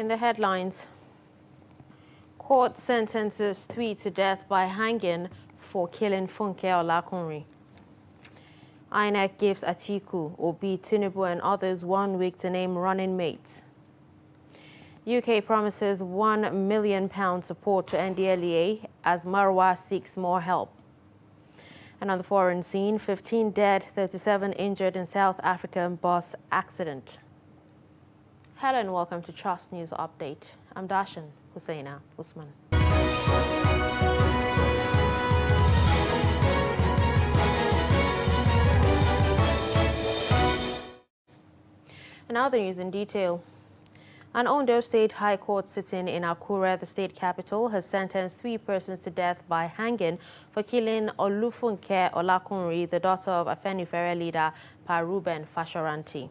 In the headlines, court sentences 3 to death by hanging for killing Funke Olakunrin. INEC gives Atiku, Obi, Tinubu and others 1 week to name running mates. UK promises £1 million support to NDLEA as Marwa seeks more help. And on the foreign scene, 15 dead, 37 injured in South African bus accident. Hello and welcome to Trust News Update. I'm Dashan Hussaina Usman. And now the news in detail. An Ondo State High Court sitting in Akure, the state capital, has sentenced 3 persons to death by hanging for killing Olufunke Olakunrin, the daughter of Afenifere leader Pa Ruben Fashoranti.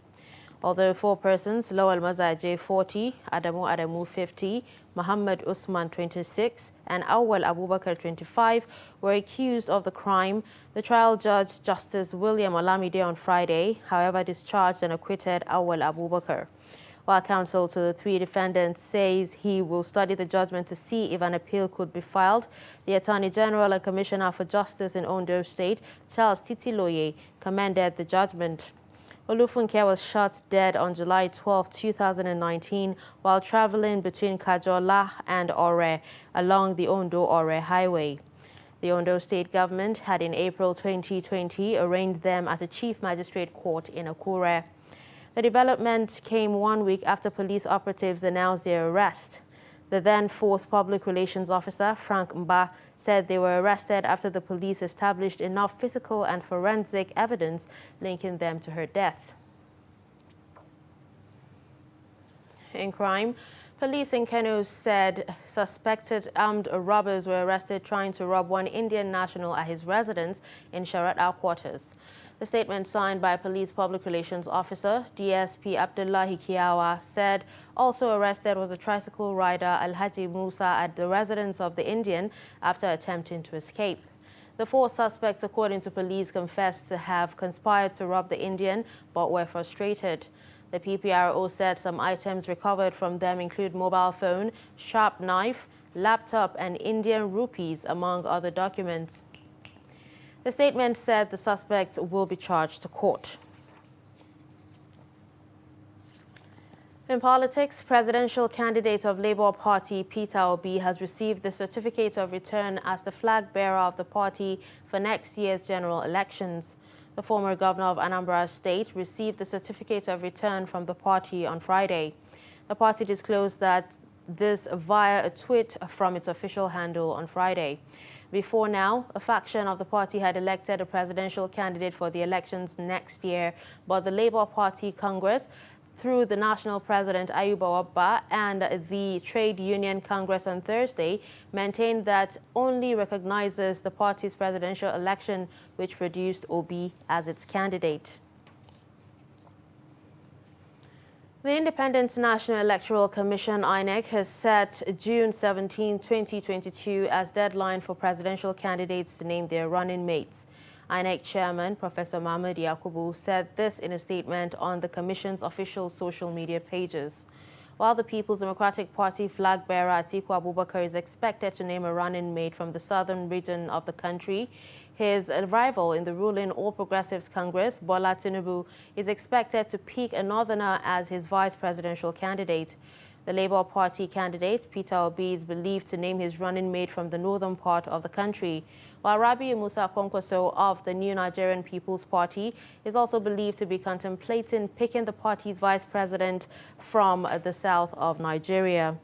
Although 4 persons, Lowell Mazaje 40, Adamu 50, Muhammad Usman 26, and Awal Abubakar 25 were accused of the crime, the trial judge, Justice William Olamide, on Friday, however, discharged and acquitted Awal Abubakar. While counsel to the 3 defendants says he will study the judgment to see if an appeal could be filed, the Attorney General and Commissioner for Justice in Ondo State, Charles Titiloye, commended the judgment. Olufunke was shot dead on July 12, 2019, while traveling between Kajola and Ore along the Ondo-Ore highway. The Ondo State government had in April 2020 arraigned them at a Chief Magistrate Court in Akure. The development came 1 week after police operatives announced their arrest. The then Force Public Relations Officer, Frank Mba, said they were arrested after the police established enough physical and forensic evidence linking them to her death. In crime, police in Kano said suspected armed robbers were arrested trying to rob one Indian national at his residence in Sharaɗa quarters. The statement signed by Police Public Relations Officer DSP Abdullahi Kiawa said also arrested was a tricycle rider Alhaji Musa at the residence of the Indian after attempting to escape. The 4 suspects, according to police, confessed to have conspired to rob the Indian but were frustrated. The PPRO said some items recovered from them include mobile phone, sharp knife, laptop and Indian rupees, among other documents. The statement said the suspects will be charged to court. In politics, presidential candidate of Labour Party Peter Obi has received the certificate of return as the flag bearer of the party for next year's general elections. The former governor of Anambra State received the certificate of return from the party on Friday. The party disclosed that this via a tweet from its official handle on Friday. Before now, a faction of the party had elected a presidential candidate for the elections next year, but the Labour Party Congress, through the national president Ayuba Wabba and the Trade Union Congress on Thursday, maintained that only recognizes the party's presidential election, which produced Obi as its candidate. The Independent National Electoral Commission, INEC, has set June 17, 2022 as deadline for presidential candidates to name their running mates. INEC Chairman Professor Mahmoud Yakubu said this in a statement on the Commission's official social media pages. While the People's Democratic Party flag bearer Atiku Abubakar is expected to name a running mate from the southern region of the country, his rival in the ruling All Progressives Congress, Bola Tinubu, is expected to pick a northerner as his vice presidential candidate. The Labour Party candidate, Peter Obi, is believed to name his running mate from the northern part of the country, while Rabiu Musa Kwankwaso of the New Nigerian People's Party is also believed to be contemplating picking the party's vice president from the south of Nigeria.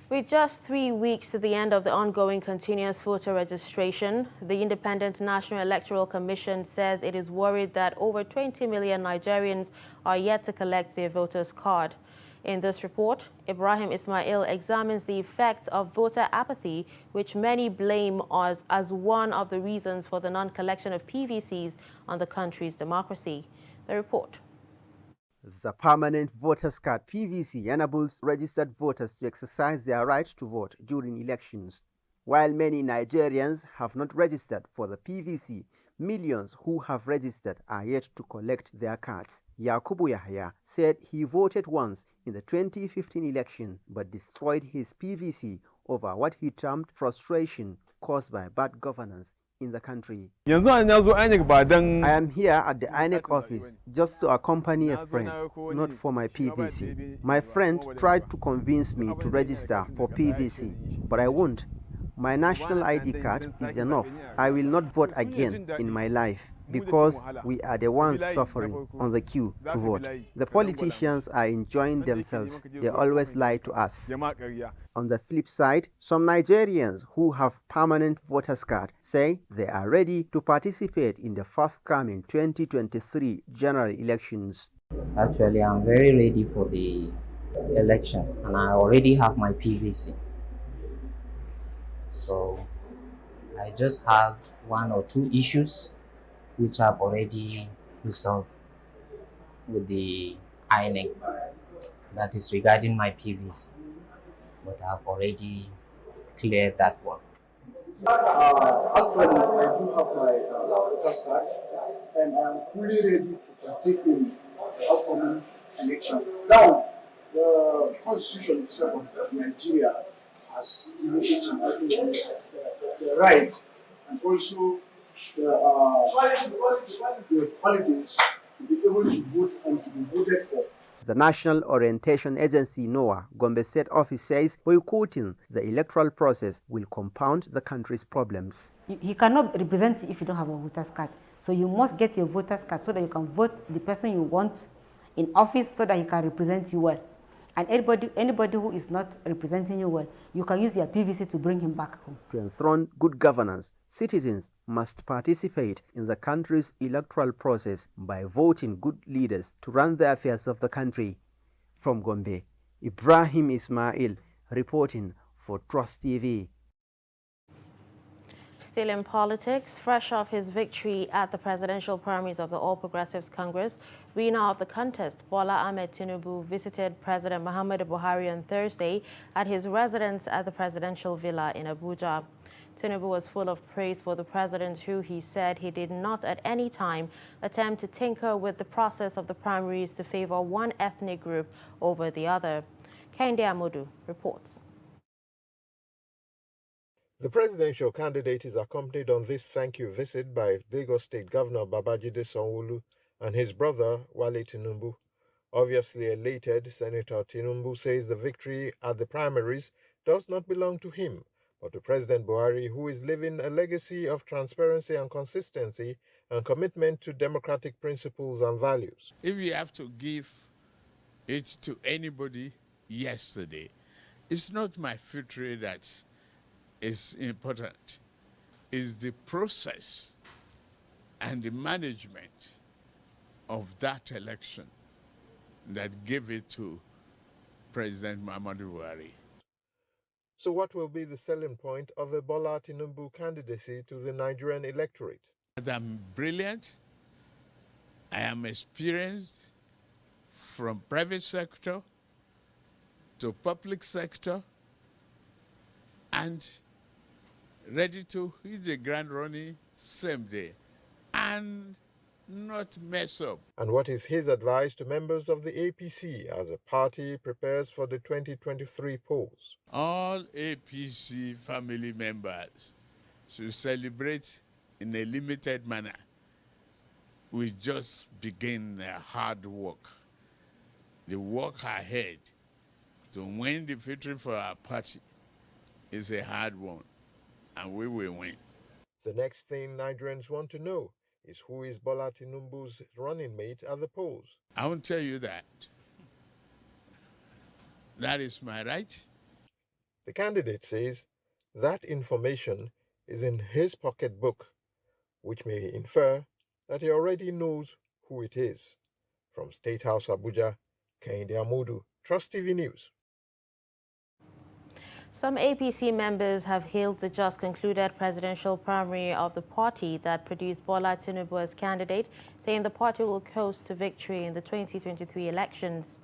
With just 3 weeks to the end of the ongoing continuous voter registration, the Independent National Electoral Commission says it is worried that over 20 million Nigerians are yet to collect their voters' card. In this report, Ibrahim Ismail examines the effect of voter apathy, which many blame as one of the reasons for the non-collection of PVCs on the country's democracy. The report. The Permanent Voters Card (PVC) enables registered voters to exercise their right to vote during elections. While many Nigerians have not registered for the PVC, Millions who have registered are yet to collect their cards. Yakubu Yahya said he voted once in the 2015 election but destroyed his PVC over what he termed frustration caused by bad governance in the country. I am here at the INEC office just to accompany a friend, not for my PVC. My friend tried to convince me to register for PVC, but I won't. My national ID card is enough. I will not vote again in my life because we are the ones suffering on the queue to vote. The politicians are enjoying themselves. They always lie to us. On the flip side, some Nigerians who have permanent voters card say they are ready to participate in the forthcoming 2023 general elections. Actually, I'm very ready for the election and I already have my PVC. So I just have one or two issues which I've already resolved with the INEC, that is regarding my PVC, but I've already cleared that one. Actually, I do have my voters card and I'm fully ready to partake in the upcoming election. Now, the constitution itself of Nigeria has given each and everyone the right and also the qualities to be able to vote and to be voted for. The National Orientation Agency NOAA Gombe State Office says boycotting the electoral process will compound the country's problems. He cannot represent you if you don't have a voter's card. So you must get your voter's card so that you can vote the person you want in office so that he can represent you well. And anybody who is not representing you well, you can use your PVC to bring him back home. To enthrone good governance, citizens must participate in the country's electoral process by voting good leaders to run the affairs of the country. From Gombe, Ibrahim Ismail reporting for Trust TV. Still in politics, fresh off his victory at the presidential primaries of the All Progressives Congress, winner of the contest, Bola Ahmed Tinubu, visited President Muhammadu Buhari on Thursday at his residence at the presidential villa in Abuja. Tinubu was full of praise for the president, who he said he did not at any time attempt to tinker with the process of the primaries to favor one ethnic group over the other. Kende Amodu reports. The presidential candidate is accompanied on this thank you visit by Lagos State Governor Babajide Sanwo-Olu and his brother Wale Tinubu. Obviously elated, Senator Tinubu says the victory at the primaries does not belong to him, but to President Buhari, who is living a legacy of transparency and consistency and commitment to democratic principles and values. If you have to give it to anybody yesterday, it's not my victory that is important. It's the process and the management of that election that gave it to President Muhammadu Buhari. So what will be the selling point of a Bola Tinubu candidacy to the Nigerian electorate? I'm brilliant. I am experienced from private sector to public sector and ready to hit the ground running same day and not mess up. And what is his advice to members of the APC as the party prepares for the 2023 polls? All APC family members should celebrate in a limited manner. We just begin hard work. The work ahead to win the victory for our party is a hard one, and we will win. The next thing Nigerians want to know is who is Bola Tinubu's running mate at the polls. I won't tell you that. That is my right. The candidate says that information is in his pocketbook, which may infer that he already knows who it is. From State House Abuja, Kende Amodu, Trust TV News. Some APC members have hailed the just concluded presidential primary of the party that produced Bola Tinubu as candidate, saying the party will coast to victory in the 2023 elections.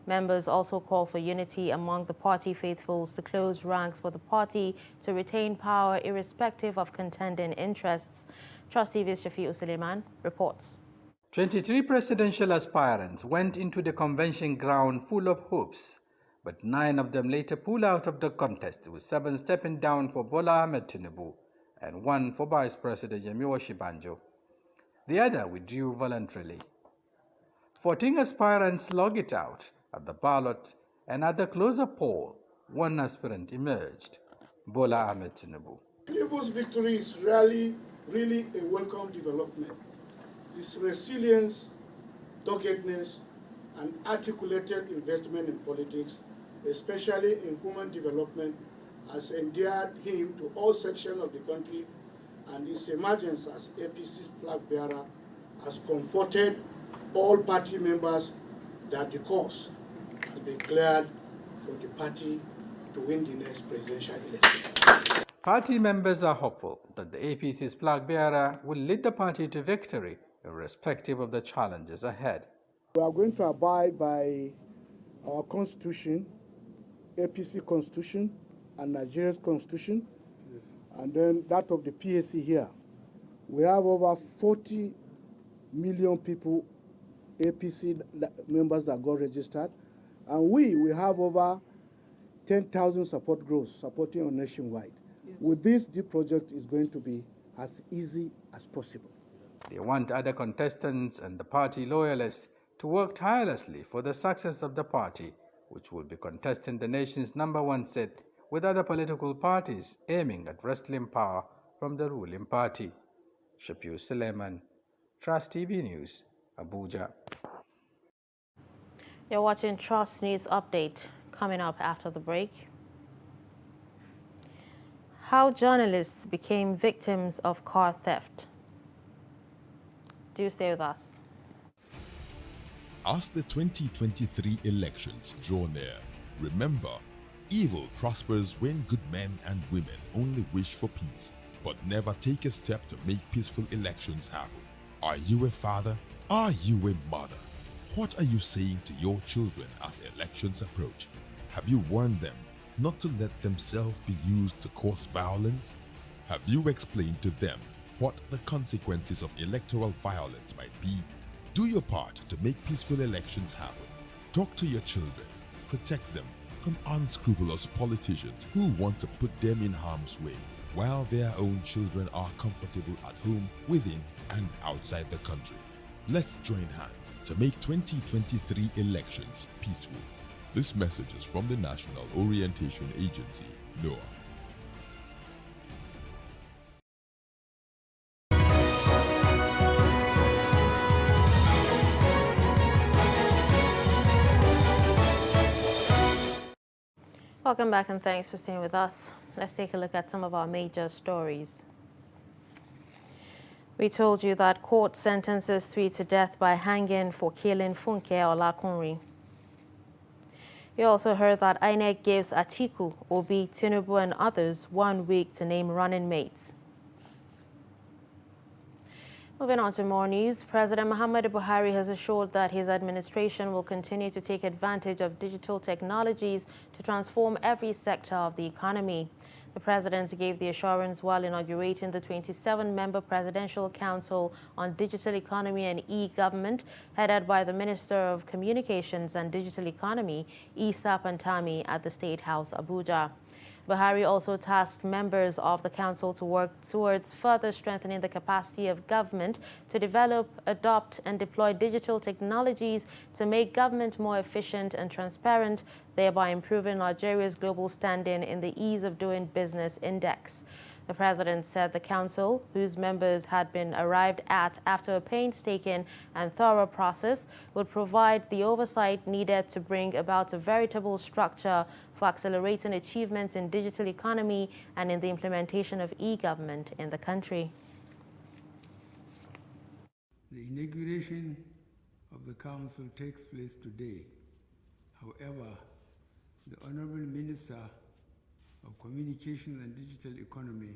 Members also call for unity among the party faithfuls to close ranks for the party to retain power irrespective of contending interests. Trust TV's Shafiu Suleiman reports. 23 presidential aspirants went into the convention ground full of hopes, but 9 of them later pulled out of the contest, with 7 stepping down for Bola Ahmed Tinubu and 1 for Vice President Yemi Shibanjo. The other withdrew voluntarily. 14 aspirants slug it out at the ballot, and at the closer poll, 1 aspirant emerged, Bola Ahmed Tinubu. Tinubu's victory is really a welcome development. His resilience, doggedness, and articulated investment in politics, especially in human development, has endeared him to all sections of the country, and his emergence as APC's flag bearer has comforted all party members that the course has been cleared for the party to win the next presidential election. Party members are hopeful that the APC's flag bearer will lead the party to victory, irrespective of the challenges ahead. We are going to abide by our constitution, APC constitution, and Nigeria's constitution, and then that of the PAC here. We have over 40 million people, APC members that got registered, and we have over 10,000 support groups supporting us nationwide. Yes. With this project is going to be as easy as possible. They want other contestants and the party loyalists to work tirelessly for the success of the party, which will be contesting the nation's #1 seat, with other political parties aiming at wresting power from the ruling party. Shafiu Suleiman, Trust TV News, Abuja. You're watching Trust News Update. Coming up after the break. How journalists became victims of car theft. Do stay with us. As the 2023 elections draw near, remember, evil prospers when good men and women only wish for peace, but never take a step to make peaceful elections happen. Are you a father? Are you a mother? What are you saying to your children as elections approach? Have you warned them not to let themselves be used to cause violence? Have you explained to them what the consequences of electoral violence might be? Do your part to make peaceful elections happen. Talk to your children. Protect them from unscrupulous politicians who want to put them in harm's way, while their own children are comfortable at home, within and outside the country. Let's join hands to make 2023 elections peaceful. This message is from the National Orientation Agency, NOAA. Welcome back and thanks for staying with us. Let's take a look at some of our major stories. We told you that court sentences 3 to death by hanging for killing Funke Olakunrin. You also heard that INEC gives Atiku, Obi, Tinubu and others 1 week to name running mates. Moving on to more news, President Muhammadu Buhari has assured that his administration will continue to take advantage of digital technologies to transform every sector of the economy. The president gave the assurance while inaugurating the 27-member Presidential Council on Digital Economy and E-Government, headed by the Minister of Communications and Digital Economy, Isa Pantami, at the State House, Abuja. Buhari also tasked members of the council to work towards further strengthening the capacity of government to develop, adopt, and deploy digital technologies to make government more efficient and transparent, thereby improving Nigeria's global standing in the Ease of Doing Business Index. The president said the council, whose members had been arrived at after a painstaking and thorough process, would provide the oversight needed to bring about a veritable structure for accelerating achievements in digital economy and in the implementation of e-government in the country. The inauguration of the council takes place today. However, the Honorable Minister of Communications and Digital Economy,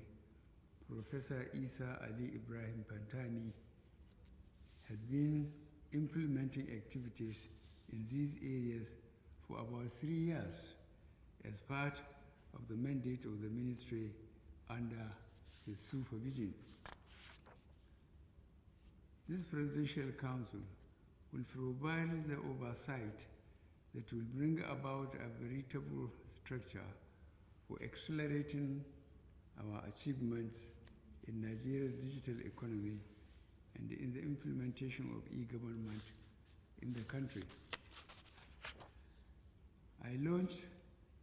Professor Isa Ali Ibrahim Pantani, has been implementing activities in these areas for about 3 years as part of the mandate of the ministry under his supervision. This Presidential Council will provide the oversight that will bring about a veritable structure for accelerating our achievements in Nigeria's digital economy and in the implementation of e-government in the country. I launched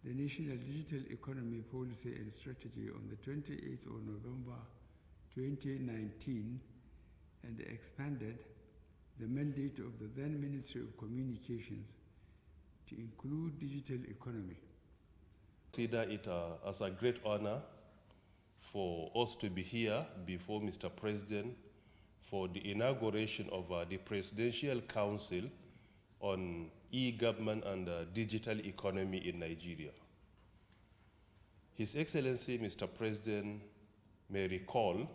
the National Digital Economy Policy and Strategy on the 28th of November 2019 and expanded the mandate of the then Ministry of Communications to include digital economy. Consider it as a great honor for us to be here before Mr. President for the inauguration of the Presidential Council on e-government and digital economy in Nigeria. His Excellency, Mr. President, may recall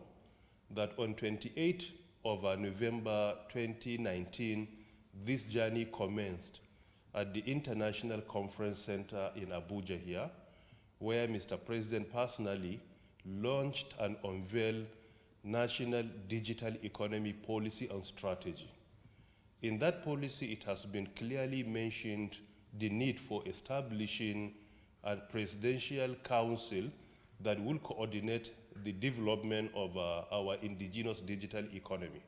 that on 28th of November 2019, this journey commenced at the International Conference Center in Abuja here, where Mr. President personally launched and unveiled National Digital Economy Policy and Strategy. In that policy, it has been clearly mentioned the need for establishing a presidential council that will coordinate the development of our indigenous digital economy.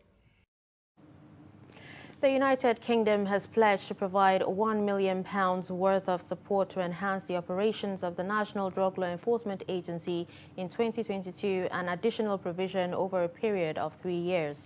The United Kingdom has pledged to provide £1 million worth of support to enhance the operations of the National Drug Law Enforcement Agency in 2022, an additional provision over a period of 3 years.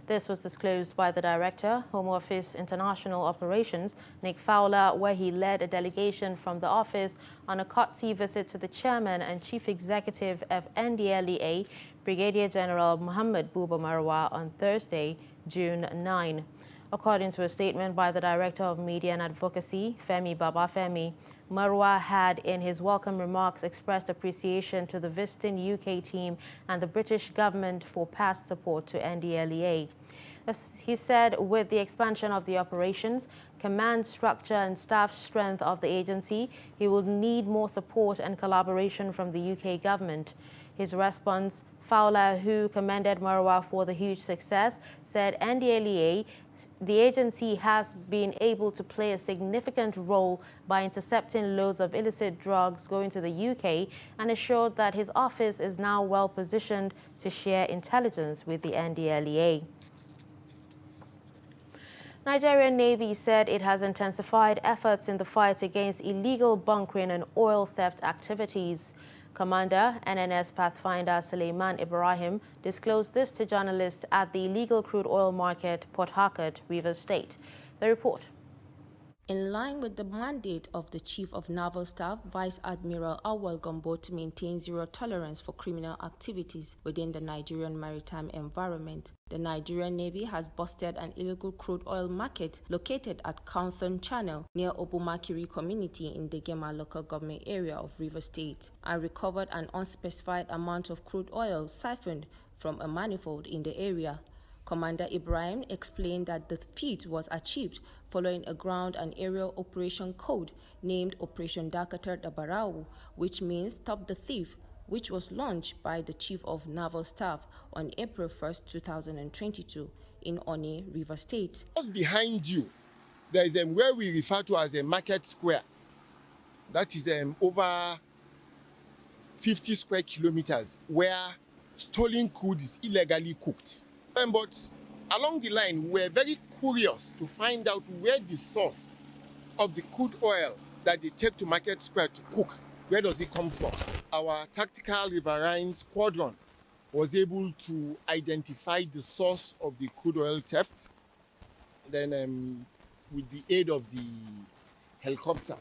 This was disclosed by the Director, Home Office International Operations, Nick Fowler, where he led a delegation from the office on a courtesy visit to the Chairman and Chief Executive of NDLEA, Brigadier General Muhammad Buba Marwa, on Thursday, June 9. According to a statement by the Director of Media and Advocacy, Femi Babafemi, Marwa had in his welcome remarks expressed appreciation to the visiting UK team and the British government for past support to NDLEA. As he said, with the expansion of the operations, command structure and staff strength of the agency, he will need more support and collaboration from the UK government. His response, Fowler, who commended Marwa for the huge success, said NDLEA, the agency has been able to play a significant role by intercepting loads of illicit drugs going to the UK, and assured that his office is now well positioned to share intelligence with the NDLEA. Nigerian Navy said it has intensified efforts in the fight against illegal bunkering and oil theft activities. Commander NNS Pathfinder Suleiman Ibrahim disclosed this to journalists at the illegal crude oil market, Port Harcourt, Rivers State. The report. In line with the mandate of the Chief of Naval Staff, Vice Admiral Awal Gombo, to maintain zero tolerance for criminal activities within the Nigerian maritime environment, the Nigerian Navy has busted an illegal crude oil market located at Couthon Channel near Obumakiri community in the Gema local government area of Rivers State, and recovered an unspecified amount of crude oil siphoned from a manifold in the area. Commander Ibrahim explained that the feat was achieved following a ground and aerial operation code named Operation Dakatar Dabarau, which means Stop the Thief, which was launched by the Chief of Naval Staff on April 1st, 2022 in Oni, River State. Just behind you, there is where we refer to as a market square. That is over 50 square kilometers where stolen crude is illegally cooked. But along the line, we were very curious to find out where the source of the crude oil that they take to Market Square to cook, where does it come from? Our tactical riverine squadron was able to identify the source of the crude oil theft. Then with the aid of the helicopter,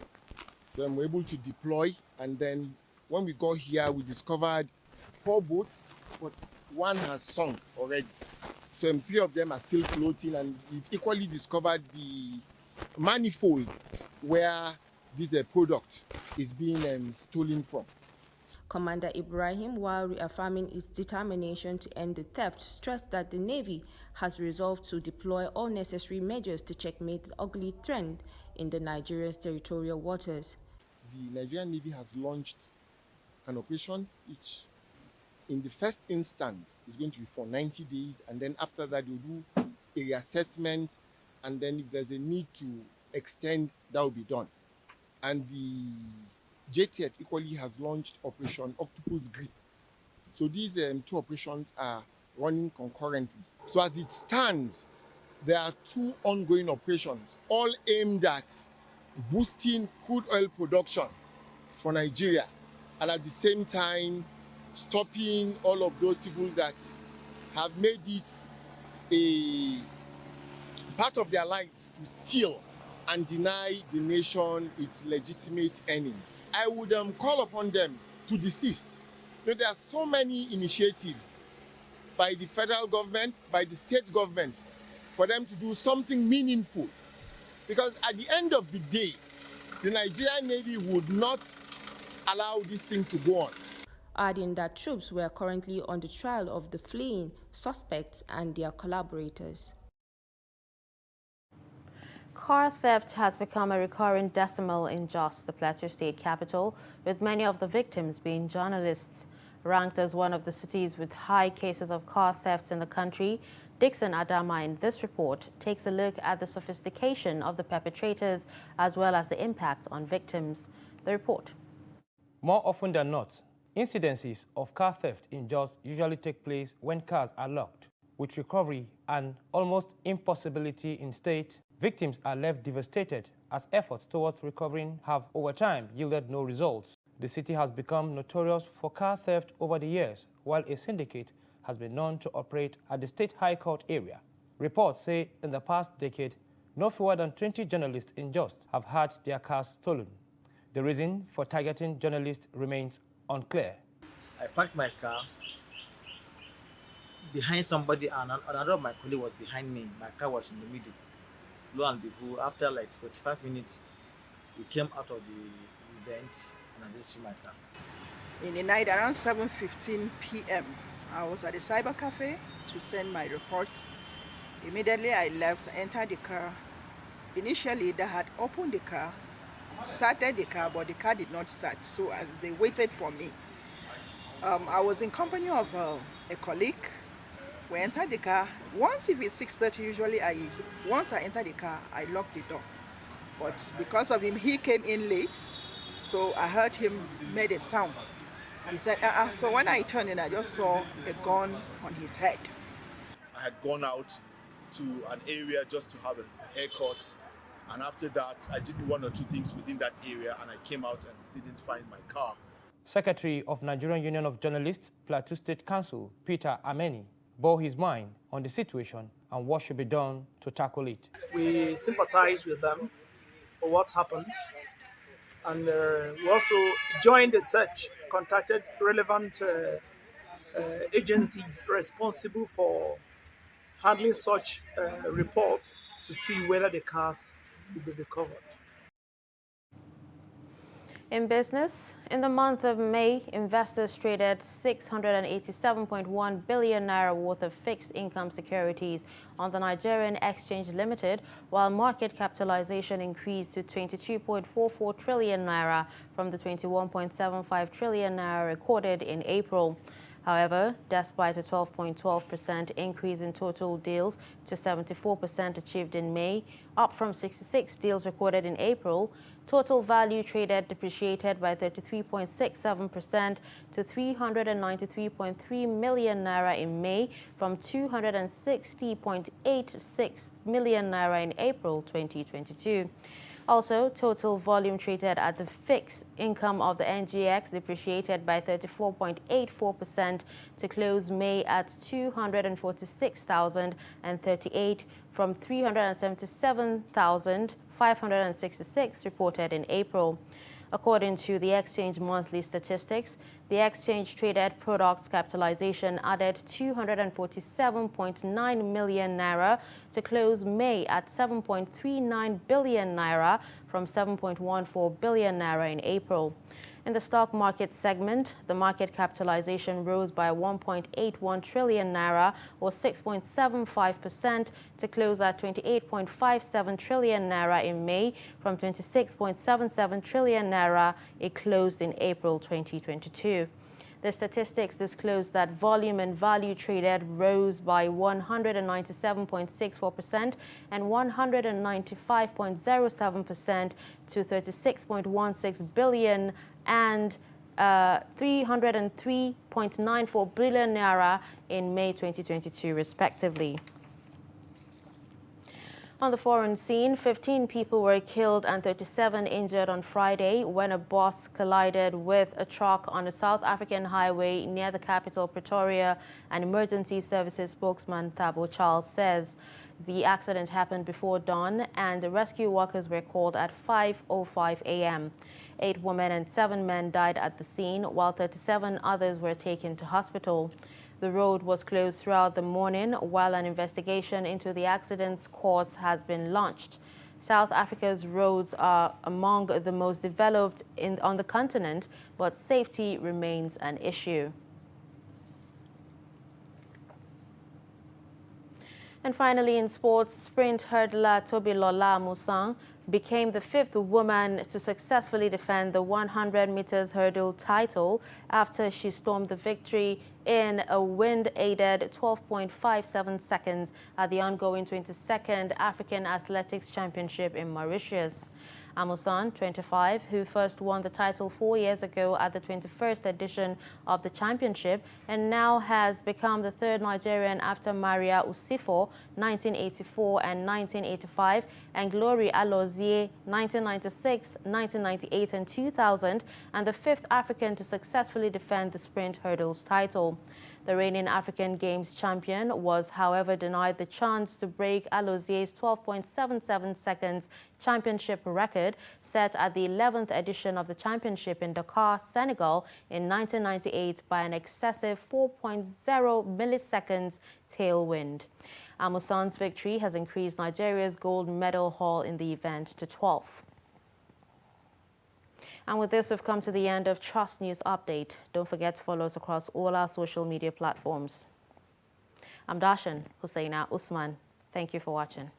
so we're able to deploy. And then when we got here, we discovered 4 boats, but one has sunk already. So 3 of them are still floating, and we've equally discovered the manifold where this product is being stolen from. Commander Ibrahim, while reaffirming its determination to end the theft, stressed that the Navy has resolved to deploy all necessary measures to checkmate the ugly trend in the Nigeria's territorial waters. The Nigerian Navy has launched an operation which, in the first instance, is going to be for 90 days, and then after that, we'll do a reassessment, and then if there's a need to extend, that will be done. And the JTF equally has launched Operation Octopus Grip. So these two operations are running concurrently. So as it stands, there are two ongoing operations, all aimed at boosting crude oil production for Nigeria, and at the same time stopping all of those people that have made it a part of their lives to steal and deny the nation its legitimate earnings. I would call upon them to desist. You know, there are so many initiatives by the federal government, by the state government, for them to do something meaningful. Because at the end of the day, the Nigerian Navy would not allow this thing to go on. Adding that troops were currently on the trial of the fleeing suspects and their collaborators. Car theft has become a recurring decimal in Jos, the Plateau State capital, with many of the victims being journalists. Ranked as one of the cities with high cases of car theft in the country, Dixon Adama in this report takes a look at the sophistication of the perpetrators as well as the impact on victims. The report. More often than not, incidences of car theft in Jos usually take place when cars are locked. With recovery and almost impossibility in state, victims are left devastated as efforts towards recovering have over time yielded no results. The city has become notorious for car theft over the years, while a syndicate has been known to operate at the State High Court area. Reports say in the past decade, no fewer than 20 journalists in Jos have had their cars stolen. The reason for targeting journalists remains unclear. I parked my car behind somebody, and another of my colleagues was behind me. My car was in the middle. Lo and behold, after like 45 minutes, we came out of the event and I just see my car. In the night around 7:15 p.m., I was at the cyber cafe to send my reports. Immediately I left, entered the car. Initially, they had opened the car, started the car, but the car did not start. So they waited for me. I was in company of a colleague. We entered the car. Once if it's 6:30, usually once I enter the car, I lock the door. But because of him, he came in late, so I heard him made a sound. He said, So when I turned in, I just saw a gun on his head. I had gone out to an area just to have a haircut, and after that, I did one or two things within that area, and I came out and didn't find my car. Secretary of Nigerian Union of Journalists, Plateau State Council, Peter Ameni, bore his mind on the situation and what should be done to tackle it. We sympathize with them for what happened, and we also joined the search, contacted relevant agencies responsible for handling such reports to see whether the cars will be recovered. In business, in the month of May, investors traded 687.1 billion naira worth of fixed income securities on the Nigerian Exchange Limited, while market capitalization increased to 22.44 trillion naira from the 21.75 trillion naira recorded in April. However, despite a 12.12% increase in total deals to 74% achieved in May, up from 66 deals recorded in April, total value traded depreciated by 33.67% to 393.3 million naira in May from 260.86 million naira in April 2022. Also, total volume traded at the fixed income of the NGX depreciated by 34.84% to close May at 246,038 from 377,566 reported in April. According to the exchange monthly statistics, the exchange traded products capitalization added 247.9 million naira to close May at 7.39 billion naira from 7.14 billion naira in April. In the stock market segment, the market capitalization rose by 1.81 trillion naira or 6.75% to close at 28.57 trillion naira in May from 26.77 trillion naira it closed in April 2022. The statistics disclosed that volume and value traded rose by 197.64% and 195.07% to 36.16 billion and 303.94 billion naira in May 2022, respectively. On the foreign scene, 15 people were killed and 37 injured on Friday when a bus collided with a truck on a South African highway near the capital, Pretoria, an emergency services spokesman Thabo Charles says. The accident happened before dawn and the rescue workers were called at 5:05 a.m. 8 women and 7 men died at the scene, while 37 others were taken to hospital. The road was closed throughout the morning while an investigation into the accident's cause has been launched. South Africa's roads are among the most developed on the continent, but safety remains an issue. And finally, in sports, sprint hurdler Tobilola Musang became the 5th woman to successfully defend the 100 meters hurdle title after she stormed the victory in a wind-aided 12.57 seconds at the ongoing 22nd African Athletics Championship in Mauritius. Amusan, 25, who first won the title 4 years ago at the 21st edition of the championship and now has become the 3rd Nigerian after Maria Usifo, 1984 and 1985, and Glory Alozie, 1996, 1998 and 2000, and the 5th African to successfully defend the sprint hurdles title. The reigning African Games champion was, however, denied the chance to break Alozie's 12.77 seconds championship record set at the 11th edition of the championship in Dakar, Senegal in 1998 by an excessive 4.0 milliseconds tailwind. Amusan's victory has increased Nigeria's gold medal haul in the event to 12. And with this, we've come to the end of Trust News Update. Don't forget to follow us across all our social media platforms. I'm Darshan Hussaina Usman. Thank you for watching.